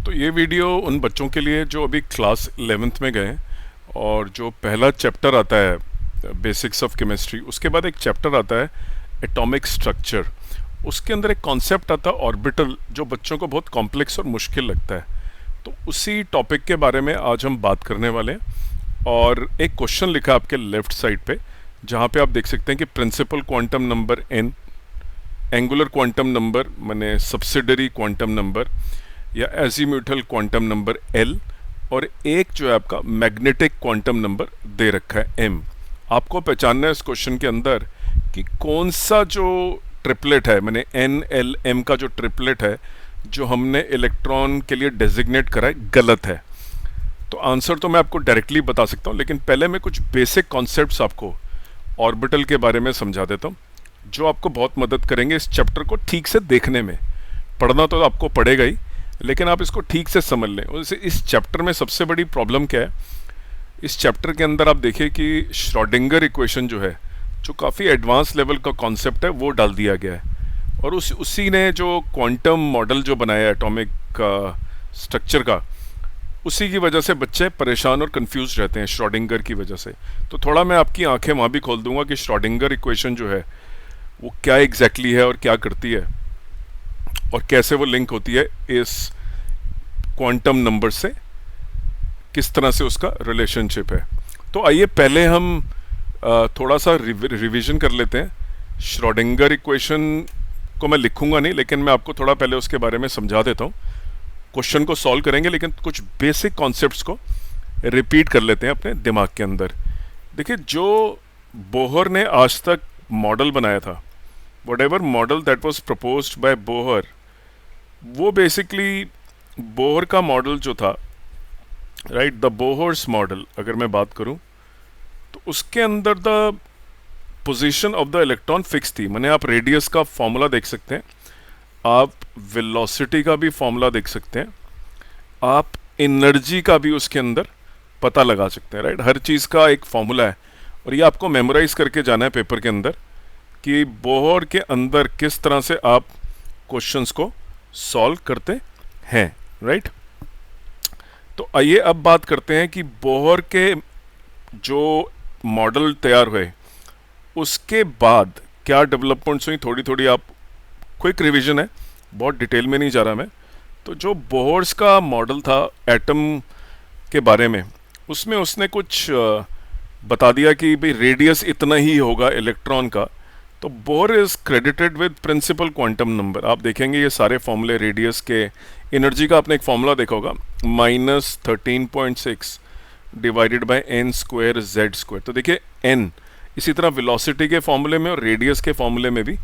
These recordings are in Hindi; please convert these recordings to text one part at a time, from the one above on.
तो ये वीडियो उन बच्चों के लिए जो अभी क्लास 11th में गए और जो पहला चैप्टर आता है बेसिक्स ऑफ केमिस्ट्री, उसके बाद एक चैप्टर आता है एटॉमिक स्ट्रक्चर। उसके अंदर एक कॉन्सेप्ट आता है ऑर्बिटल, जो बच्चों को बहुत कॉम्प्लेक्स और मुश्किल लगता है। तो उसी टॉपिक के बारे में आज हम बात करने वाले हैं। और एक क्वेश्चन लिखा है आपके लेफ्ट साइड पे, जहाँ पे आप देख सकते हैं कि principal quantum number n, angular quantum number माने सब्सिडरी क्वांटम नंबर या एजीम्यूथल क्वांटम नंबर L, और एक जो है आपका मैग्नेटिक क्वांटम नंबर दे रखा है M। आपको पहचानना है इस क्वेश्चन के अंदर कि कौन सा जो ट्रिपलेट है, माने N L M का जो ट्रिपलेट है जो हमने इलेक्ट्रॉन के लिए डेजिग्नेट करा है, गलत है। तो आंसर तो मैं आपको डायरेक्टली बता सकता हूँ, लेकिन पहले मैं कुछ बेसिक कॉन्सेप्ट्स आपको ऑर्बिटल के बारे में समझा देता हूँ, जो आपको बहुत मदद करेंगे इस चैप्टर को ठीक से देखने में। पढ़ना तो आपको पड़ेगा ही, लेकिन आप इसको ठीक से समझ लें। वैसे इस चैप्टर में सबसे बड़ी प्रॉब्लम क्या है, इस चैप्टर के अंदर आप देखिए कि श्रोडिंगर इक्वेशन जो है, जो काफ़ी एडवांस लेवल का कॉन्सेप्ट है, वो डाल दिया गया है। और उसी ने जो क्वांटम मॉडल जो बनाया है एटॉमिक स्ट्रक्चर का, उसी की वजह से बच्चे परेशान और कंफ्यूज रहते हैं श्रोडिंगर की वजह से। तो थोड़ा मैं आपकी आंखें वहाँ भी खोल दूंगा कि श्रोडिंगर इक्वेशन जो है वो क्या एग्जैक्टली है और क्या करती है और कैसे वो लिंक होती है इस क्वांटम नंबर से, किस तरह से उसका रिलेशनशिप है। तो आइए पहले हम थोड़ा सा रिवीजन कर लेते हैं। श्रोडिंगर इक्वेशन को मैं लिखूंगा नहीं, लेकिन मैं आपको थोड़ा पहले उसके बारे में समझा देता हूँ। क्वेश्चन को सॉल्व करेंगे, लेकिन कुछ बेसिक कॉन्सेप्ट्स को रिपीट कर लेते हैं अपने दिमाग के अंदर। देखिए, जो बोहर ने आज तक मॉडल बनाया था, whatever model that was proposed by Bohr, वो बेसिकली बोहर का मॉडल जो था, राइट, द बोहर्स मॉडल अगर मैं बात करूं, तो उसके अंदर the position of the electron fix थी। माने आप रेडियस का फॉर्मूला देख सकते हैं, आप वेलोसिटी का भी फॉर्मूला देख सकते हैं, आप एनर्जी का भी उसके अंदर पता लगा सकते हैं, राइट। हर चीज़ का एक फॉर्मूला है, और ये आपको मेमोराइज करके जाना है पेपर के अंदर कि बोहर के अंदर किस तरह से आप क्वेश्चंस को सॉल्व करते हैं, राइट। तो आइए अब बात करते हैं कि बोहर के जो मॉडल तैयार हुए उसके बाद क्या डेवलपमेंट्स हुई, थोड़ी थोड़ी आप क्विक रिवीजन है, बहुत डिटेल में नहीं जा रहा मैं। तो जो बोहर्स का मॉडल था एटम के बारे में, उसमें उसने कुछ बता दिया कि भाई रेडियस इतना ही होगा इलेक्ट्रॉन का। तो Bohr is credited with principal quantum number. आप देखेंगे ये सारे फॉर्मूले रेडियस के, एनर्जी का आपने एक फॉर्मूला देखा होगा, -13.6 divided by n square z square. तो देखिए n, इसी तरह वेलोसिटी के फॉर्मूले में और रेडियस के फॉर्मूले में भी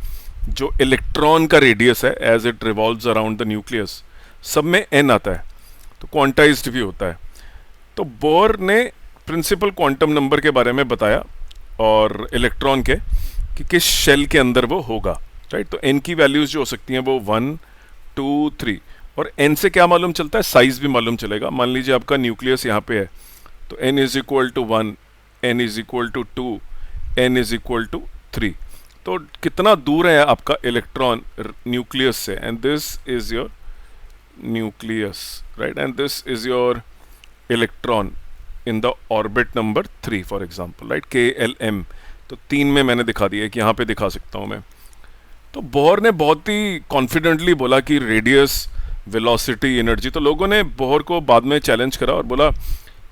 जो इलेक्ट्रॉन का रेडियस है as it revolves around the nucleus, सब में n आता है, तो क्वांटाइज्ड भी होता है। तो बोहर ने प्रिंसिपल क्वांटम नंबर के बारे में बताया और इलेक्ट्रॉन के कि किस शेल के अंदर वो होगा, राइट। तो n की वैल्यूज जो हो सकती हैं वो 1, 2, 3, और n से क्या मालूम चलता है, साइज भी मालूम चलेगा। मान लीजिए आपका न्यूक्लियस यहाँ पे है, तो n is equal to 1, n is equal to 2, n is equal to 3। तो कितना दूर है आपका इलेक्ट्रॉन न्यूक्लियस से, and this is your nucleus, right, and this is your electron in the orbit number 3 for example, right, KLM। तो 3 में मैंने दिखा दिया है कि यहाँ पे दिखा सकता हूँ मैं। तो बोहर ने बहुत ही कॉन्फिडेंटली बोला कि रेडियस, वेलोसिटी, एनर्जी। तो लोगों ने बोहर को बाद में चैलेंज करा और बोला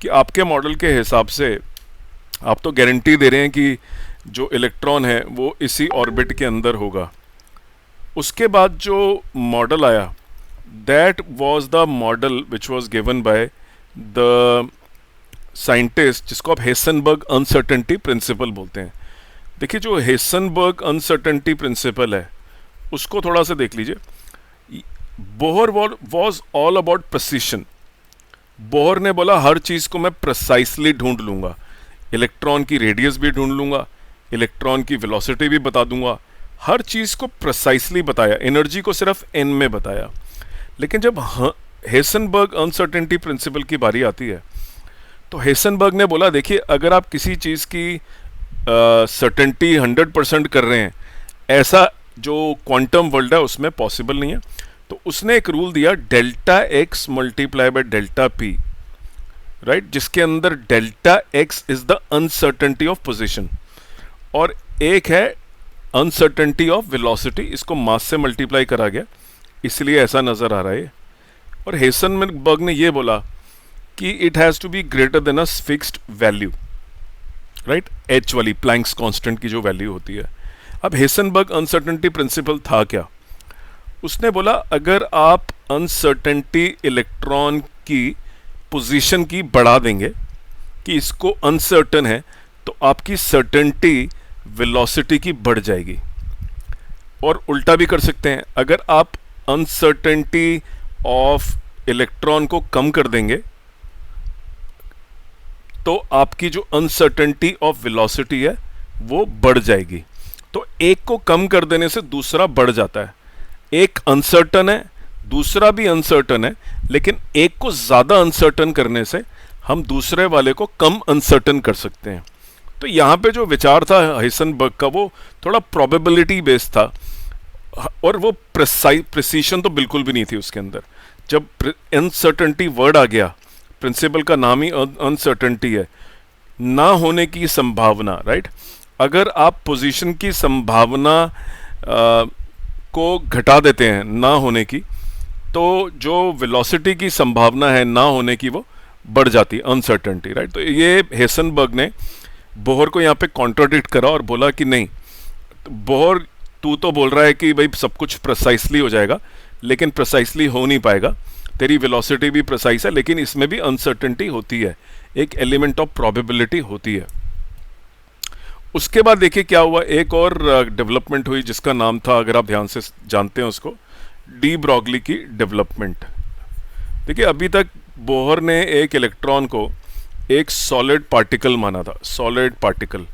कि आपके मॉडल के हिसाब से आप तो गारंटी दे रहे हैं कि जो इलेक्ट्रॉन है वो इसी ऑर्बिट के अंदर होगा। उसके बाद जो मॉडल आया, that was the model which was given by the scientist, जिसको आप हेसनबर्ग अनसर्टेनिटी प्रिंसिपल बोलते हैं। देखिए, जो हेसनबर्ग अनसर्टेनिटी प्रिंसिपल है उसको थोड़ा सा देख लीजिए। Bohr was all about precision. Bohr ने बोला हर चीज़ को मैं प्रिसाइसली ढूंढ लूँगा, इलेक्ट्रॉन की रेडियस भी ढूंढ लूँगा, इलेक्ट्रॉन की वेलोसिटी भी बता दूंगा, हर चीज़ को प्रिसाइसली बताया, एनर्जी को सिर्फ n में बताया। लेकिन जब हेसनबर्ग अनसर्टेनिटी प्रिंसिपल की बारी आती है, तो हेसनबर्ग ने बोला देखिए, अगर आप किसी चीज़ की सर्टेनिटी 100% कर रहे हैं, ऐसा जो क्वांटम वर्ल्ड है उसमें पॉसिबल नहीं है। तो उसने एक रूल दिया delta x multiply by delta P, right, जिसके अंदर delta x is the uncertainty of position और एक है अनसर्टेनिटी ऑफ वेलोसिटी, इसको मास से मल्टीप्लाई करा गया इसलिए ऐसा नजर आ रहा है। और हेसनबर्ग ने ये बोला कि it has to be greater than a fixed value, right, h वाली प्लैंक्स कांस्टेंट की जो वैल्यू होती है। अब हेसनबर्ग अनसर्टेनिटी प्रिंसिपल था क्या? उसने बोला अगर आप अनसर्टेनिटी इलेक्ट्रॉन की पोजीशन की बढ़ा देंगे कि इसको अनसर्टन है तो आपकी सर्टेनिटी वेलोसिटी की बढ़ जाएगी। और उल्टा भी कर सकते हैं, अगर आप अनसर्टेनिटी ऑफ इलेक्ट्रॉन को कम कर देंगे तो आपकी जो अनसर्टेनिटी ऑफ वेलोसिटी है वो बढ़ जाएगी। तो एक को कम कर देने से दूसरा बढ़ जाता है। एक अनसर्टन है, दूसरा भी अनसर्टन है, लेकिन एक को ज्यादा अनसर्टन करने से हम दूसरे वाले को कम अनसर्टन कर सकते हैं। तो यहां पे जो विचार था हेसनबर्ग का वो थोड़ा प्रोबेबिलिटी बेस्ड था और वो प्रिसीशन तो बिल्कुल भी नहीं थी उसके अंदर। जब अनसर्टेनिटी वर्ड आ गया, प्रिंसिपल का नाम ही अनसर्टेनिटी है, ना होने की संभावना, राइट। अगर आप पोजीशन की संभावना को घटा देते हैं ना होने की, तो जो वेलोसिटी की संभावना है ना होने की वो बढ़ जाती है, अनसर्टेनिटी, राइट। तो ये हेसनबर्ग ने बोहर को यहाँ पे कॉन्ट्राडिक्ट करा और बोला कि नहीं, बोहर तू तो बोल रहा है कि भाई सब कुछ प्रिसाइसली हो जाएगा, लेकिन प्रिसाइसली हो नहीं पाएगा। तेरी वेलोसिटी भी प्रिसाइस है लेकिन इसमें भी अनसर्टेनिटी होती है, एक एलिमेंट ऑफ प्रोबेबिलिटी होती है। उसके बाद देखिए क्या हुआ, एक और डेवलपमेंट हुई जिसका नाम था, अगर आप ध्यान से जानते हैं उसको, डी ब्रॉगली की डेवलपमेंट। देखिए अभी तक बोहर ने एक इलेक्ट्रॉन को एक सॉलिड पार्टिकल माना था, सॉलिड पार्टिकल,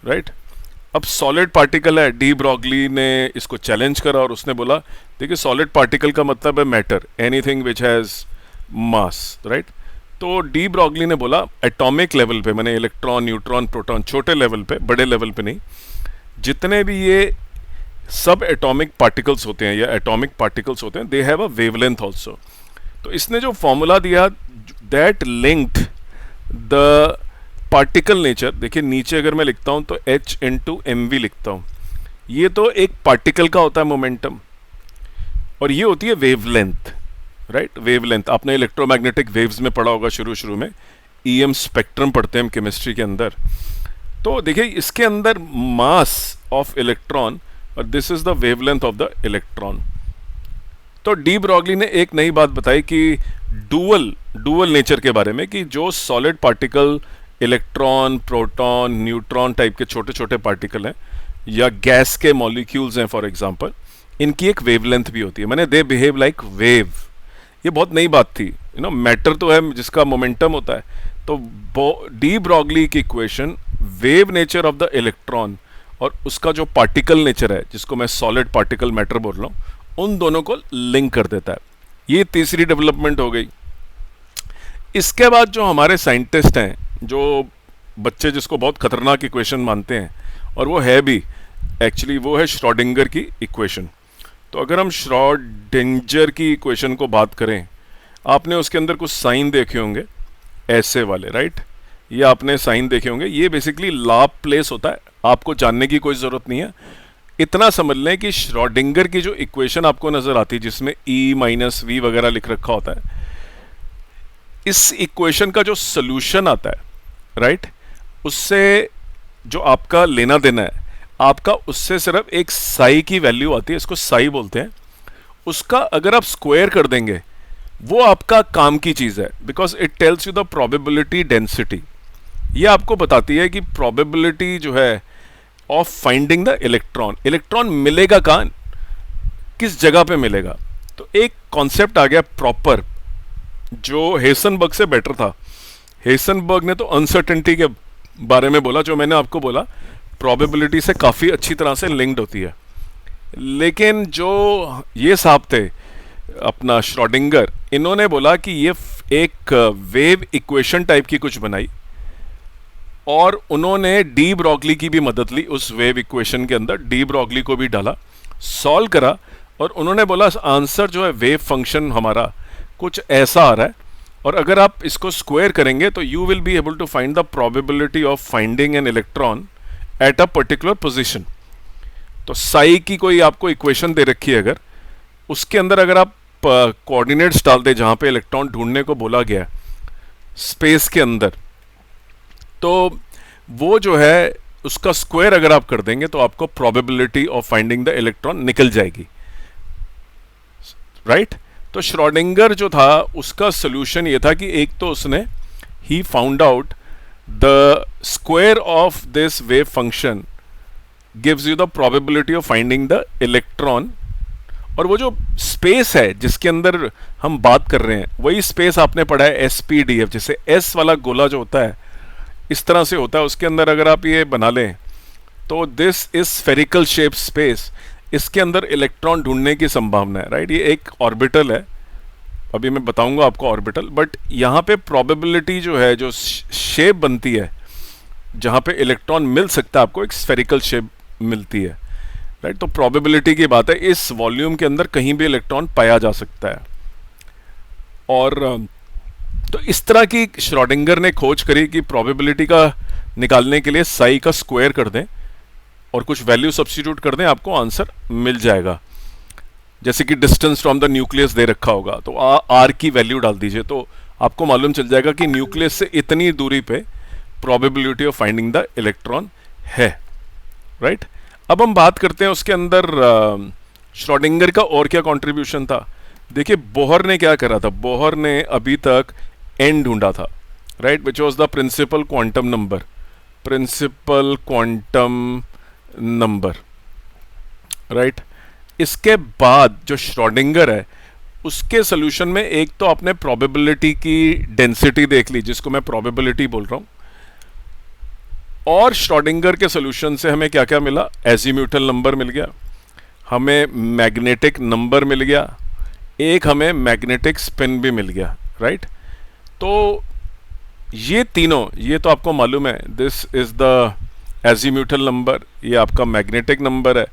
राइट। अब सॉलिड पार्टिकल है, डी ब्रॉगली ने इसको चैलेंज करा और उसने बोला देखिए सॉलिड पार्टिकल का मतलब है matter, anything which has mass, right. तो डी ब्रॉगली ने बोला एटॉमिक लेवल पे, मैंने इलेक्ट्रॉन, न्यूट्रॉन, प्रोटॉन, छोटे लेवल पे, बड़े लेवल पे नहीं, जितने भी ये सब एटॉमिक पार्टिकल्स होते हैं या एटॉमिक पार्टिकल्स होते हैं, they have a wavelength also. तो इसने जो फॉर्मूला दिया that linked the particle nature, देखिए नीचे अगर मैं लिखता हूं तो h इंटू एम वी लिखता हूं, ये तो एक पार्टिकल का होता है मोमेंटम और ये होती है वेवलेंथ, राइट। वेवलेंथ आपने इलेक्ट्रोमैग्नेटिक वेव्स में पढ़ा होगा, शुरू में ईएम स्पेक्ट्रम पढ़ते हैं हम केमिस्ट्री के अंदर। तो देखिए इसके अंदर मास ऑफ इलेक्ट्रॉन और this is the wavelength of the electron. तो डी ब्रॉगली ने एक नई बात बताई कि डुअल नेचर के बारे में, कि जो solid particle electron, proton, neutron type के छोटे छोटे पार्टिकल हैं या गैस के मॉलिक्यूल्स हैं फॉर एग्जांपल, इनकी एक वेवलेंथ भी होती है, माने दे बिहेव लाइक वेव। ये बहुत नई बात थी, यू नो, मैटर तो है जिसका मोमेंटम होता है। तो डी ब्रॉगली की equation wave nature of the electron और उसका जो पार्टिकल नेचर है, जिसको मैं सॉलिड पार्टिकल मैटर बोल रहा हूँ, उन दोनों को लिंक कर देता है। ये तीसरी डेवलपमेंट हो गई। इसके बाद जो हमारे साइंटिस्ट हैं, जो बच्चे जिसको बहुत खतरनाक इक्वेशन मानते हैं, और वो है भी एक्चुअली, वो है श्रोडिंगर की इक्वेशन। तो अगर हम श्रोडिंगर की इक्वेशन को बात करें, आपने उसके अंदर कुछ साइन देखे होंगे ऐसे वाले, राइट। ये आपने साइन देखे होंगे, ये बेसिकली लाप्लेस होता है, आपको जानने की कोई ज़रूरत नहीं है। इतना समझ लें कि श्रोडिंगर की जो इक्वेशन आपको नज़र आती है जिसमें ई माइनस वी वगैरह लिख रखा होता है, इस इक्वेशन का जो सोल्यूशन आता है, राइट, उससे जो आपका लेना देना है, आपका उससे सिर्फ एक साई की वैल्यू आती है, इसको साई बोलते हैं। उसका अगर आप स्क्वायर कर देंगे, वो आपका काम की चीज़ है, because it tells you the probability density. ये आपको बताती है कि प्रोबेबिलिटी जो है of finding the electron, electron मिलेगा कहाँ, किस जगह पे मिलेगा। तो एक कॉन्सेप्ट आ गया प्रॉपर, जो हेसनबर्ग से बेटर था। हेसनबर्ग ने तो अनसर्टेनिटी के बारे में बोला, जो मैंने आपको बोला प्रोबेबिलिटी से काफ़ी अच्छी तरह से लिंक्ड होती है, लेकिन जो ये साहब थे अपना श्रोडिंगर, इन्होंने बोला कि ये एक वेव इक्वेशन टाइप की कुछ बनाई और उन्होंने डी ब्रॉगली की भी मदद ली उस वेव इक्वेशन के अंदर, डी ब्रॉगली को भी डाला, सॉल्व करा और उन्होंने बोला आंसर जो है वेव फंक्शन हमारा कुछ ऐसा आ रहा है, और अगर आप इसको स्क्वायर करेंगे तो you will be able to find the probability of finding an electron at a particular position. तो साई की कोई आपको इक्वेशन दे रखी है, अगर उसके अंदर अगर आप कोऑर्डिनेट्स डाल दे जहां पे इलेक्ट्रॉन ढूंढने को बोला गया है स्पेस के अंदर, तो वो जो है उसका स्क्वायर अगर आप कर देंगे तो आपको probability of finding the electron निकल जाएगी, राइट? तो श्रोडिंगर जो था उसका सोल्यूशन ये था कि एक तो उसने he found out the square of this wave function gives you the probability of finding the electron, और वो जो स्पेस है जिसके अंदर हम बात कर रहे हैं वही स्पेस आपने पढ़ा है एसपीडीएफ, जैसे एस वाला गोला जो होता है इस तरह से होता है, उसके अंदर अगर आप ये बना लें तो this is spherical shape space, इसके अंदर इलेक्ट्रॉन ढूंढने की संभावना है, राइट? ये एक ऑर्बिटल है, अभी मैं बताऊंगा आपको ऑर्बिटल, बट यहाँ पे प्रोबेबिलिटी जो है, जो शेप बनती है जहाँ पे इलेक्ट्रॉन मिल सकता है आपको, एक स्फेरिकल शेप मिलती है, राइट? तो प्रोबेबिलिटी की बात है, इस वॉल्यूम के अंदर कहीं भी इलेक्ट्रॉन पाया जा सकता है। और तो इस तरह की श्रोडिंगर ने खोज करी कि प्रोबेबिलिटी का निकालने के लिए साई का स्क्वायर कर दें और कुछ वैल्यू सब्स्टिट्यूट कर दें, आपको आंसर मिल जाएगा। जैसे कि डिस्टेंस फ्रॉम द न्यूक्लियस दे रखा होगा तो आर की वैल्यू डाल दीजिए, तो आपको मालूम चल जाएगा कि न्यूक्लियस से इतनी दूरी पे probability of finding the electron है, राइट? अब हम बात करते हैं उसके अंदर श्रोडिंगर का और क्या कंट्रीब्यूशन था। देखिए बोहर ने क्या करा था, बोहर ने अभी तक एन ढूंढा था, right, which was the principal quantum number, principal quantum number, right? इसके बाद जो श्रोडिंगर है उसके सोल्यूशन में एक तो आपने प्रोबेबिलिटी की डेंसिटी देख ली जिसको मैं प्रोबेबिलिटी बोल रहा हूं, और श्रोडिंगर के सोल्यूशन से हमें क्या क्या मिला, एजीम्यूटल नंबर मिल गया, हमें मैग्नेटिक नंबर मिल गया, एक हमें मैग्नेटिक स्पिन भी मिल गया, राइट? तो ये तीनों, ये तो आपको मालूम है, दिस इज द एजीम्यूटल नंबर, ये आपका मैग्नेटिक नंबर है,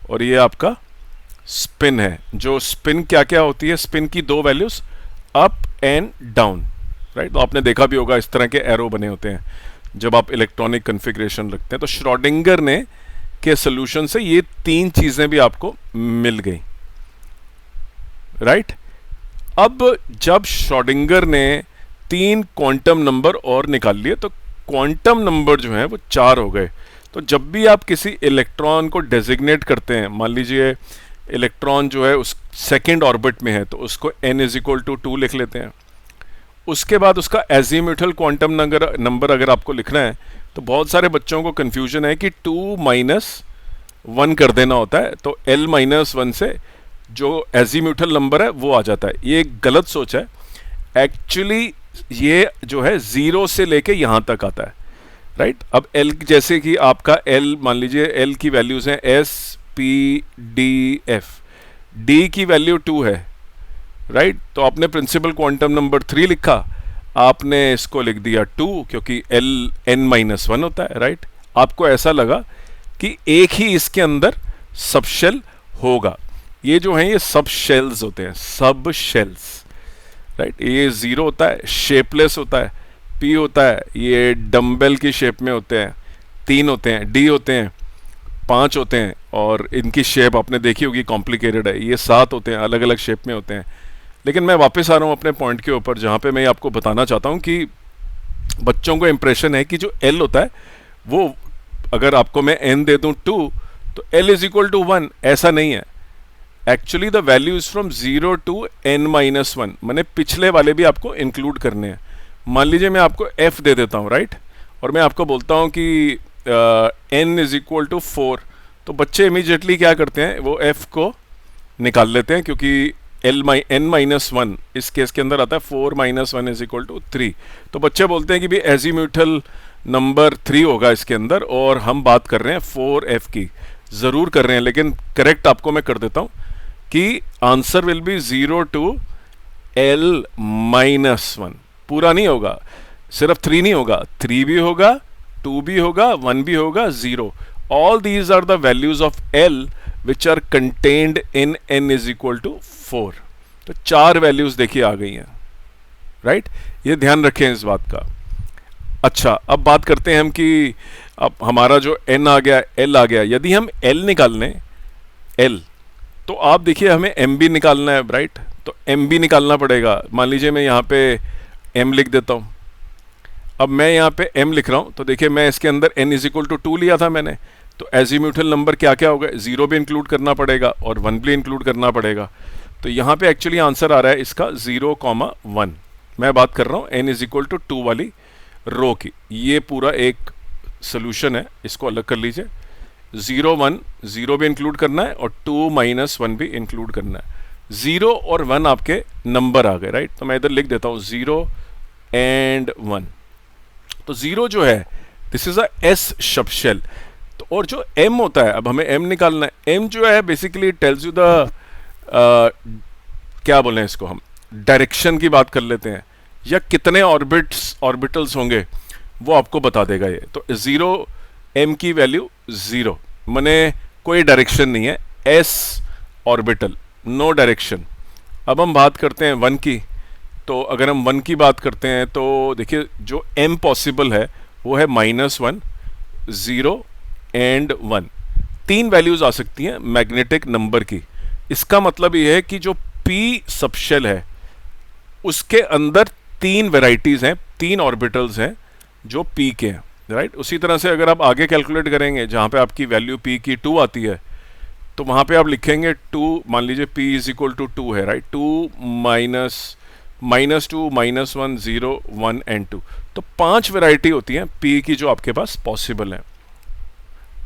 और ये आपका स्पिन है। जो स्पिन क्या क्या होती है, स्पिन की दो values up and down, right? तो आपने देखा भी होगा इस तरह के एरो बने होते हैं जब आप इलेक्ट्रॉनिक कॉन्फ़िगरेशन रखते हैं। तो श्रोडिंगर ने के सोल्यूशन से ये तीन चीजें भी आपको मिल गई, राइट? अब जब श्रोडिंगर ने तीन क्वांटम नंबर और निकाल लिए तो क्वांटम नंबर जो है वो 4 हो गए। तो जब भी आप किसी इलेक्ट्रॉन को डेजिग्नेट करते हैं, मान लीजिए इलेक्ट्रॉन जो है उस सेकेंड ऑर्बिट में है तो उसको n इज इक्वल टू 2 लिख लेते हैं। उसके बाद उसका एजीम्यूटल क्वांटम नंबर अगर आपको लिखना है तो बहुत सारे बच्चों को कंफ्यूजन है कि 2 - 1 कर देना होता है, तो l - 1 से जो एजीम्यूटल नंबर है वो आ जाता है। ये एक गलत सोच है, एक्चुअली ये जो है 0 से लेके यहाँ तक आता है, राइट? अब l जैसे कि आपका l, मान लीजिए l की वैल्यूज हैं s p d f, d की वैल्यू 2 है, राइट? तो आपने प्रिंसिपल क्वांटम नंबर 3 लिखा, आपने इसको लिख दिया 2 क्योंकि l n - 1 होता है, राइट? आपको ऐसा लगा कि एक ही इसके अंदर सब शेल होगा। ये जो हैं ये सब शेल्स होते हैं, सब शेल्स, राइट? ये 0 होता है, शेपलेस होता है, p होता है, ये डम्बेल की शेप में होते हैं, 3 होते हैं, d होते हैं, 5 होते हैं, और इनकी शेप आपने देखी होगी कॉम्प्लिकेटेड है, ये 7 होते हैं, अलग अलग शेप में होते हैं। लेकिन मैं वापस आ रहा हूँ अपने पॉइंट के ऊपर जहाँ पे मैं आपको बताना चाहता हूँ कि बच्चों को इंप्रेशन है कि जो l होता है वो, अगर आपको मैं n दे दूँ 2 तो l इज इक्वल टू 1, ऐसा नहीं है। Actually the value is from 0 to n - 1, मैंने पिछले वाले भी आपको इंक्लूड करने हैं। मान लीजिए मैं आपको f दे देता हूँ, राइट? और मैं आपको बोलता हूँ कि n इज इक्वल टू 4, तो बच्चे इमीडिएटली क्या करते हैं, वो f को निकाल लेते हैं क्योंकि n - 1 इस केस के अंदर आता है 4 - 1 इज इक्वल टू 3। तो बच्चे बोलते हैं कि भी एजीम्यूटल नंबर 3 होगा इसके अंदर, और हम बात कर रहे हैं 4f की, ज़रूर कर रहे हैं, लेकिन करेक्ट आपको मैं कर देता हूँ कि answer will be 0 to l - 1। पूरा नहीं होगा, सिर्फ 3 नहीं होगा, 3 भी होगा, 2 भी होगा, 1 भी होगा, 0। All these are the values of l which are contained in n is equal to 4। तो 4 वैल्यूज देखिए आ गई हैं, राइट? ये ध्यान रखें इस बात का। अच्छा, अब बात करते हैं हम कि अब हमारा जो n आ गया, l आ गया, यदि हम l निकाल लें, l, तो आप देखिए हमें m भी निकालना है, राइट? तो m भी निकालना पड़ेगा। मान लीजिए मैं यहाँ पे m लिख देता हूँ। अब मैं यहाँ पे m लिख रहा हूँ, तो देखिए मैं इसके अंदर n इज इक्वल टू 2 लिया था मैंने, तो एजीम्यूटल नंबर क्या क्या होगा, 0 भी इंक्लूड करना पड़ेगा और 1 भी इंक्लूड करना पड़ेगा। तो यहाँ पे एक्चुअली आंसर आ रहा है इसका 0,1। मैं बात कर रहा हूँ n इज इक्वल टू 2 वाली रो की। ये पूरा एक सोल्यूशन है, इसको अलग कर लीजिए। 0, 1, 0 भी इंक्लूड करना है और 2 - 1 भी इंक्लूड करना है। 0 और 1 आपके नंबर आ गए, राइट? तो मैं इधर लिख देता हूँ 0 and 1। तो 0 जो है दिस इज अ एस शब्द शेल। तो और जो m होता है, अब हमें m निकालना है। m जो है बेसिकली टेल्स यू द क्या बोलें इसको, हम डायरेक्शन की बात कर लेते हैं, या कितने ऑर्बिटल्स होंगे वो आपको बता देगा ये। तो 0 m की वैल्यू 0, माने कोई डायरेक्शन नहीं है, s ऑर्बिटल, नो डायरेक्शन। अब हम बात करते हैं 1 की। तो अगर हम 1 की बात करते हैं तो देखिए जो m पॉसिबल है वो है -1, 0 एंड 1। 3 वैल्यूज आ सकती हैं मैग्नेटिक नंबर की। इसका मतलब ये है कि जो p सबशेल है उसके अंदर 3 वेराइटीज हैं, 3 ऑर्बिटल्स हैं जो p के हैं, राइट? उसी तरह से अगर आप आगे कैलकुलेट करेंगे, जहाँ पे आपकी वैल्यू p की 2 आती है, तो वहाँ पे आप लिखेंगे 2, मान लीजिए p इज इक्वल टू 2 है, राइट? 2 -2 -1 0 1 एंड 2। तो 5 वेराइटी होती हैं p की जो आपके पास पॉसिबल है।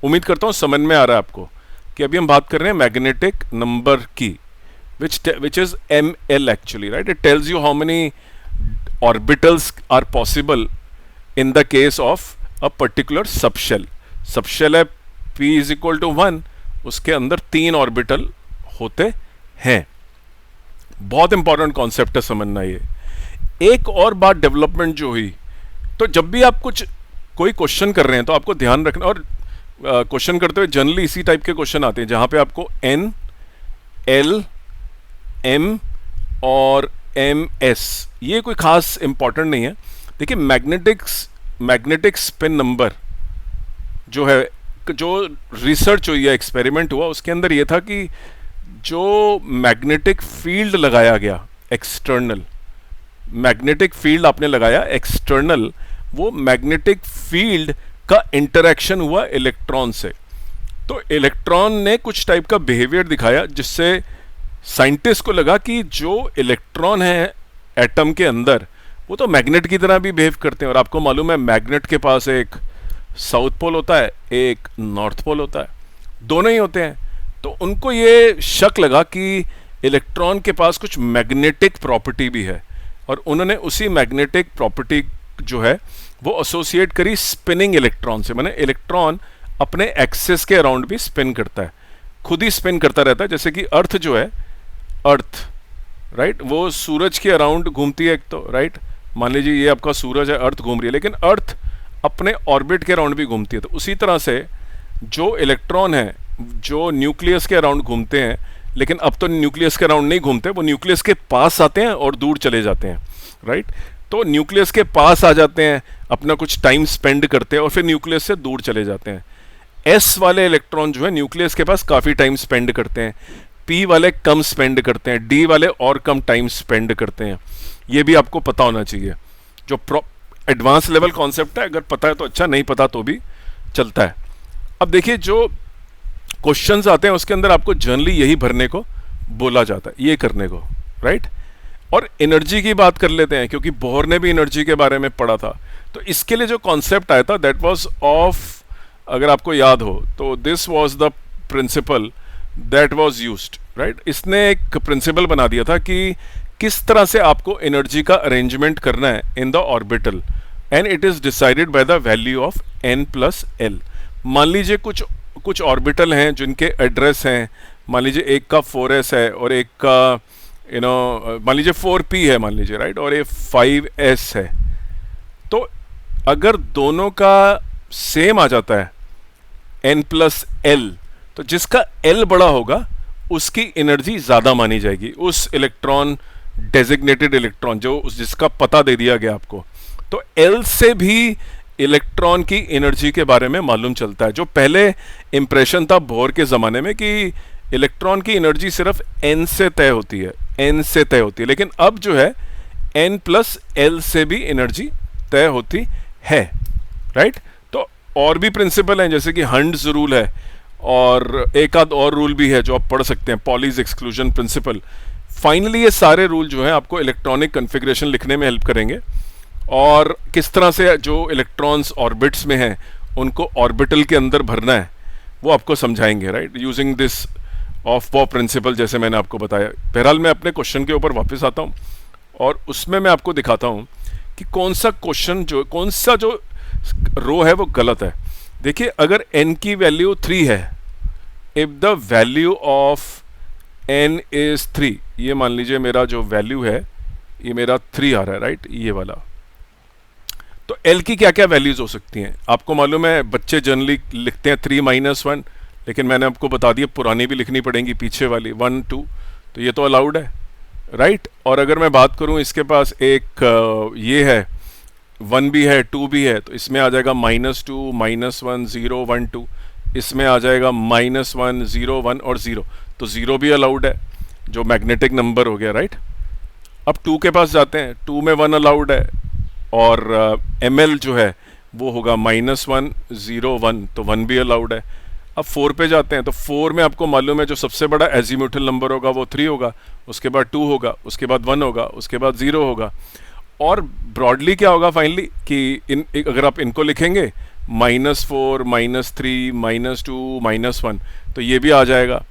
उम्मीद करता हूँ समझ में आ रहा है आपको कि अभी हम बात कर रहे हैं मैग्नेटिक नंबर की, which is ml actually, right? It tells you how many orbitals are possible in the case of a particular subshell. Subshell है p is equal to 1, उसके अंदर 3 ऑर्बिटल होते हैं। बहुत इंपॉर्टेंट कॉन्सेप्ट है, समझना ये। एक और बात डेवलपमेंट जो हुई, तो जब भी आप कोई क्वेश्चन कर रहे हैं तो आपको ध्यान रखना, और क्वेश्चन करते हुए जनरली इसी टाइप के क्वेश्चन आते हैं जहां पे आपको n, l, m और ms, ये कोई खास इंपॉर्टेंट नहीं है। देखिए मैग्नेटिक स्पिन नंबर जो है, जो रिसर्च हुई है, एक्सपेरिमेंट हुआ, उसके अंदर ये था कि जो मैग्नेटिक फील्ड लगाया गया एक्सटर्नल, मैग्नेटिक फील्ड आपने लगाया एक्सटर्नल, वो मैग्नेटिक फील्ड का इंटरेक्शन हुआ इलेक्ट्रॉन से। तो इलेक्ट्रॉन ने कुछ टाइप का बिहेवियर दिखाया जिससे साइंटिस्ट को लगा कि जो इलेक्ट्रॉन है एटम के अंदर वो तो मैग्नेट की तरह भी बिहेव करते हैं। और आपको मालूम है मैग्नेट के पास एक साउथ पोल होता है, एक नॉर्थ पोल होता है, दोनों ही होते हैं। तो उनको ये शक लगा कि इलेक्ट्रॉन के पास कुछ मैग्नेटिक प्रॉपर्टी भी है, और उन्होंने उसी मैग्नेटिक प्रॉपर्टी जो है वो एसोसिएट करी स्पिनिंग इलेक्ट्रॉन से। माने इलेक्ट्रॉन अपने एक्सिस के अराउंड भी स्पिन करता है, खुद ही स्पिन करता रहता है। जैसे कि अर्थ जो है, अर्थ, राइट, वो सूरज के अराउंड घूमती है एक तो, राइट? मान लीजिए ये आपका सूरज है, अर्थ घूम रही है, लेकिन अर्थ अपने ऑर्बिट के अराउंड भी घूमती है। तो उसी तरह से जो इलेक्ट्रॉन है जो न्यूक्लियस के अराउंड घूमते हैं, लेकिन अब तो न्यूक्लियस के अराउंड नहीं घूमते, वो न्यूक्लियस के पास आते हैं और दूर चले जाते हैं, राइट? तो न्यूक्लियस के पास आ जाते हैं, अपना कुछ टाइम स्पेंड करते हैं और फिर न्यूक्लियस से दूर चले जाते हैं। एस वाले इलेक्ट्रॉन जो है न्यूक्लियस के पास काफ़ी टाइम स्पेंड करते हैं, पी वाले कम स्पेंड करते हैं, डी वाले और कम टाइम स्पेंड करते हैं। ये भी आपको पता होना चाहिए। जो एडवांस लेवल कॉन्सेप्ट है, अगर पता है तो अच्छा, नहीं पता तो भी चलता है। अब देखिए जो क्वेश्चंस आते हैं उसके अंदर आपको जनरली यही भरने को बोला जाता है, ये करने को, राइट? और एनर्जी की बात कर लेते हैं, क्योंकि बोहर ने भी एनर्जी के बारे में पढ़ा था। तो इसके लिए जो कॉन्सेप्ट आया था दैट वाज ऑफ, अगर आपको याद हो तो this was the principal that was used, right? इसने एक प्रिंसिपल बना दिया था कि किस तरह से आपको एनर्जी का अरेंजमेंट करना है in the orbital, and it is decided by the value of n+l। मान लीजिए कुछ ऑर्बिटल हैं जिनके एड्रेस हैं, मान लीजिए एक का 4s है और एक का मान लीजिए 4p है, मान लीजिए, राइट? और ये 5s है। तो अगर दोनों का सेम आ जाता है n+l, तो जिसका L बड़ा होगा उसकी एनर्जी ज़्यादा मानी जाएगी, उस इलेक्ट्रॉन, डेजिग्नेटेड इलेक्ट्रॉन जिसका पता दे दिया गया आपको। तो L से भी इलेक्ट्रॉन की एनर्जी के बारे में मालूम चलता है। जो पहले इंप्रेशन था बोर के ज़माने में कि इलेक्ट्रॉन की एनर्जी सिर्फ N से तय होती है, N से तय होती है, लेकिन अब जो है N प्लस L से भी एनर्जी तय होती है, राइट। तो और भी प्रिंसिपल हैं, जैसे कि हंड्स रूल है, और एक आध और रूल भी है जो आप पढ़ सकते हैं, पॉलीज एक्सक्लूजन प्रिंसिपल। फाइनली ये सारे रूल जो है आपको इलेक्ट्रॉनिक कन्फिग्रेशन लिखने में हेल्प करेंगे, और किस तरह से जो इलेक्ट्रॉन्स ऑर्बिट्स में हैं उनको ऑर्बिटल के अंदर भरना है वो आपको समझाएंगे, right, using this Aufbau principle, जैसे मैंने आपको बताया। बहरहाल मैं अपने क्वेश्चन के ऊपर वापस आता हूँ और उसमें मैं आपको दिखाता हूँ कि कौन सा जो रो है वो गलत है। देखिए, अगर n की वैल्यू 3 है, if the value of n is 3, ये मान लीजिए मेरा जो वैल्यू है ये मेरा 3 आ रहा है, राइट, ये वाला। तो l की क्या क्या वैल्यूज हो सकती हैं आपको मालूम है। बच्चे जनरली लिखते हैं 3 - 1, लेकिन मैंने आपको बता दिया पुरानी भी लिखनी पड़ेंगी, पीछे वाली 1 2, तो ये तो अलाउड है, राइट। और अगर मैं बात करूं, इसके पास एक ये है 1 भी है 2 भी है, तो इसमें आ जाएगा -2 -1 0 1 2, इसमें आ जाएगा -1 0 1 और 0, तो 0 भी अलाउड है जो मैग्नेटिक नंबर हो गया, राइट। अब 2 के पास जाते हैं, 2 में 1 अलाउड है, और ml जो है वो होगा -1 0 1, तो 1 भी अलाउड है। अब 4 पे जाते हैं, तो 4 में आपको मालूम है जो सबसे बड़ा एजीम्यूटल नंबर होगा वो 3 होगा, उसके बाद 2 होगा, उसके बाद 1 होगा, उसके बाद 0 होगा। और ब्रॉडली क्या होगा फाइनली कि अगर आप इनको लिखेंगे -4 -3 -2 -1, तो ये भी आ जाएगा।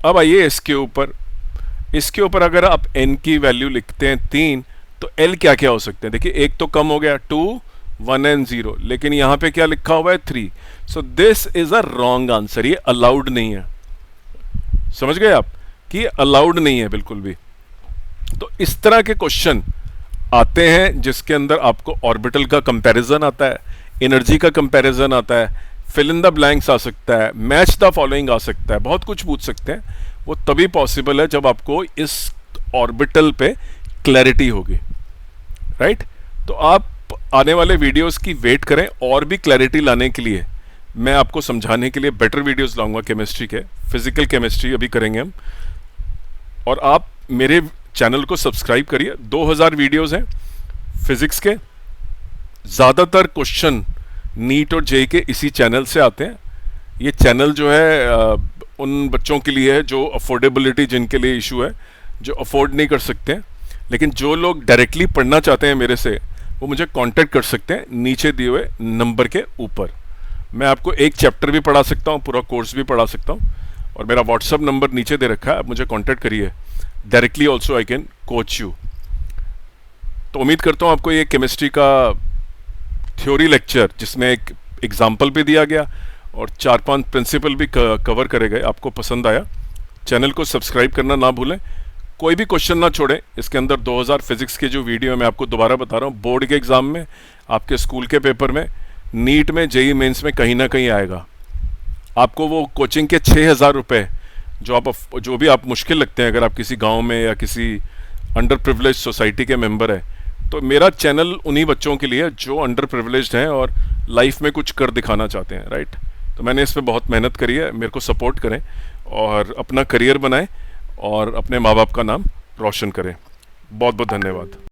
अब आइए इसके ऊपर अगर आप n की वैल्यू लिखते हैं 3, तो l क्या क्या हो सकते हैं। देखिए, एक तो कम हो गया 2 1 एंड 0, लेकिन यहाँ पे क्या लिखा हुआ है 3, so this is a wrong answer, ये अलाउड नहीं है। समझ गए आप कि ये अलाउड नहीं है बिल्कुल भी। तो इस तरह के क्वेश्चन आते हैं जिसके अंदर आपको ऑर्बिटल का कंपैरिजन आता है, एनर्जी का कंपैरिजन आता है, फिल इन द ब्लैंक्स आ सकता है, मैच द फॉलोइंग आ सकता है, बहुत कुछ पूछ सकते हैं। वो तभी पॉसिबल है जब आपको इस ऑर्बिटल पे क्लैरिटी होगी, राइट। तो आप आने वाले वीडियोस की वेट करें, और भी क्लैरिटी लाने के लिए मैं आपको समझाने के लिए बेटर वीडियोस लाऊंगा केमिस्ट्री के, फिजिकल केमिस्ट्री अभी करेंगे हम। और आप मेरे चैनल को सब्सक्राइब करिए, 2000 वीडियोस हैं फिजिक्स के, ज़्यादातर क्वेश्चन नीट और जेईई के इसी चैनल से आते हैं। ये चैनल जो है उन बच्चों के लिए है जो अफोर्डेबिलिटी जिनके लिए इशू है, जो अफोर्ड नहीं कर सकते हैं, लेकिन जो लोग डायरेक्टली पढ़ना चाहते हैं मेरे से, वो मुझे कांटेक्ट कर सकते हैं नीचे दिए हुए नंबर के ऊपर। मैं आपको एक चैप्टर भी पढ़ा सकता हूँ, पूरा कोर्स भी पढ़ा सकता हूँ, और मेरा व्हाट्सअप नंबर नीचे दे रखा है, आप मुझे कांटेक्ट करिए directly, also I can coach you. तो उम्मीद करता हूँ आपको ये केमिस्ट्री का थ्योरी लेक्चर, जिसमें एक एग्जाम्पल भी दिया गया और 4-5 प्रिंसिपल भी कवर करे गए, आपको पसंद आया। चैनल को सब्सक्राइब करना ना भूलें, कोई भी क्वेश्चन ना छोड़ें। इसके अंदर 2000 फिजिक्स के जो वीडियो है मैं आपको दोबारा बता रहा हूँ, बोर्ड के एग्जाम में, आपके स्कूल के पेपर में, नीट में, जेईई मेंस में कहीं ना कहीं आएगा। आपको वो कोचिंग के 6000 रुपये जो भी आप मुश्किल लगते हैं, अगर आप किसी गांव में या किसी अंडर प्रिविलेज सोसाइटी के मेंबर हैं, तो मेरा चैनल उन्हीं बच्चों के लिए जो अंडर प्रिविलेज्ड हैं और लाइफ में कुछ कर दिखाना चाहते हैं, राइट। तो मैंने इस पर बहुत मेहनत करी है, मेरे को सपोर्ट करें और अपना करियर बनाएं और अपने माँ बाप का नाम रोशन करें। बहुत बहुत धन्यवाद।